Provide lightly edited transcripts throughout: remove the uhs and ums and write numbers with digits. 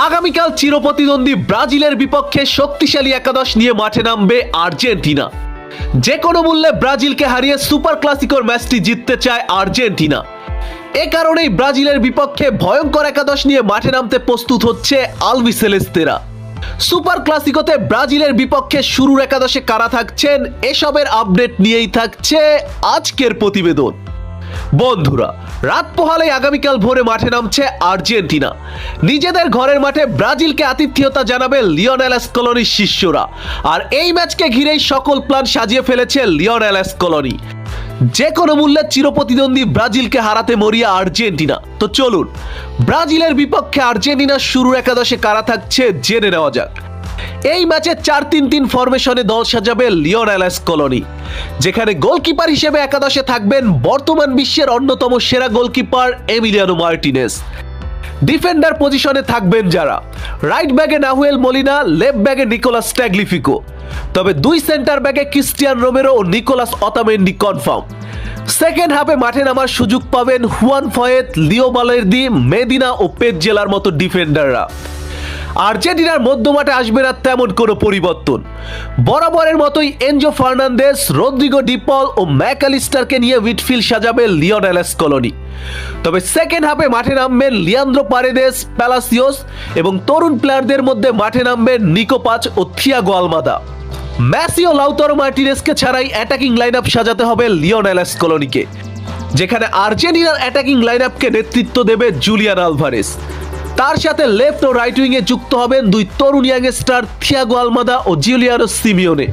আগামীকাল চিরপ্রতিদ্বন্দ্বী ব্রাজিলের বিপক্ষে শক্তিশালী একাদশ নিয়ে মাঠে নামবে আর্জেন্টিনা। যে কোনো মূল্যে ব্রাজিলকে হারিয়ে সুপার ক্লাসিকোর ম্যাচটি জিততে চায় আর্জেন্টিনা। এ কারণেই ব্রাজিলের বিপক্ষে ভয়ঙ্কর একাদশ নিয়ে মাঠে নামতে প্রস্তুত হচ্ছে আলবিসেলেস্তেরা। সুপার ক্লাসিকোতে ব্রাজিলের বিপক্ষে শুরুর একাদশে কারা থাকছেন, এসবের আপডেট নিয়েই থাকছে আজকের প্রতিবেদন। বন্ধুরা, রাত পোহালে আগামীকাল ভোরে মাঠে নামছে আর্জেন্টিনা। নিজেদের ঘরের মাঠে ব্রাজিলকে আতিথেয়তা জানাবে লিওনেল স্কলোনির শিষ্যরা। আর এই ম্যাচকে ঘিরেই সকল প্ল্যান সাজিয়ে ফেলেছে লিওনেল স্কলোনি। যে কোনো মূল্যে চিরপ্রতিদ্বন্দ্বী ব্রাজিলকে হারাতে মরিয়া আর্জেন্টিনা। তো চলুন ব্রাজিলের বিপক্ষে আর্জেন্টিনার শুরুর একাদশে কারা থাকছে জেনে নেওয়া যাক। এই ম্যাচে 4-3-3 ফরমেশনে দল সাজাবে লিওনেল স্কলোনি, যেখানে গোলকিপার হিসেবে একাদশে থাকবেন বর্তমান বিশ্বের অন্যতম সেরা গোলকিপার এমিলিয়ানো মার্টিনেজ। ডিফেন্ডার পজিশনে থাকবেন যারা, রাইট ব্যাগে নাহুয়েল মলিনা, লেফট ব্যাগে নিকোলাস ট্যাগলিফিকো। তবে দুই সেন্টার ব্যাগে ক্রিস্টিয়ান রোমেরো ও নিকোলাস অতামেন্ডি কনফার্ম। সেকেন্ড হাফে মাঠে নামার সুযোগ পাবেন হুয়ান ফয়েত, লিও বালের্দি, মেদিনা ও পেটজেলার মতো ডিফেন্ডাররা। আর্জেন্টিনার মধ্যমাঠে আসবে না তেমন কোনো পরিবর্তন। বরাবরের মতোই এনজো ফার্নান্দেস, রদ্রিগো ডিপল ও ম্যাকঅ্যালিস্টারকে নিয়ে মিডফিল্ড সাজাবে লিওনেল স্কলোনি। তবে সেকেন্ড হাফে মাঠে নামবেন লিয়ান্দ্রো পারেদেস, প্যালাসিওস এবং তরুণ প্লেয়ারদের মধ্যে মাঠে নামবেন নিকো পাচ ও থিয়াগো আলমাদা। মেসি ও লাউতারো মার্টিনেজকে ছাড়াই অ্যাটাকিং লাইন আপ সাজাতে হবে লিওনেল স্কলোনিকে, যেখানে আর্জেন্টিনার অ্যাটাকিং লাইন আপকে নেতৃত্ব দেবে জুলিয়ান আলভারেস। তার সাথে লেফট ও রাইট উইংয়ে যুক্ত হবেন দুই তরুণ ইয়াংস্টার থিয়াগো আলমাদা ও জিউলিয়ানো সিমিওনে।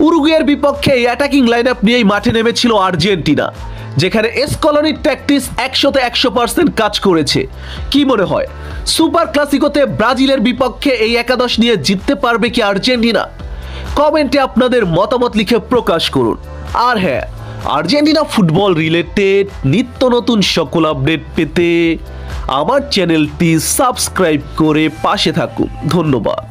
উরুগুয়ের বিপক্ষে এই অ্যাটাকিং লাইন আপ নিয়েই মাঠে নেমেছিল আর্জেন্টিনা, যেখানে স্কলোনির ট্যাকটিক্স 100% কাজ করেছে। কি মনে হয়, সুপার ক্লাসিকোতে ব্রাজিলের বিপক্ষে এই একাদশ নিয়ে জিততে পারবে কি আর্জেন্টিনা? কমেন্টে আপনাদের মতামত লিখে প্রকাশ করুন। আর হ্যাঁ, আর্জেন্টিনা ফুটবল রিলেটেড নিত্য নতুন সকল আপডেট পেতে আমার চ্যানেলটি সাবস্ক্রাইব করে পাশে থাকুন। ধন্যবাদ।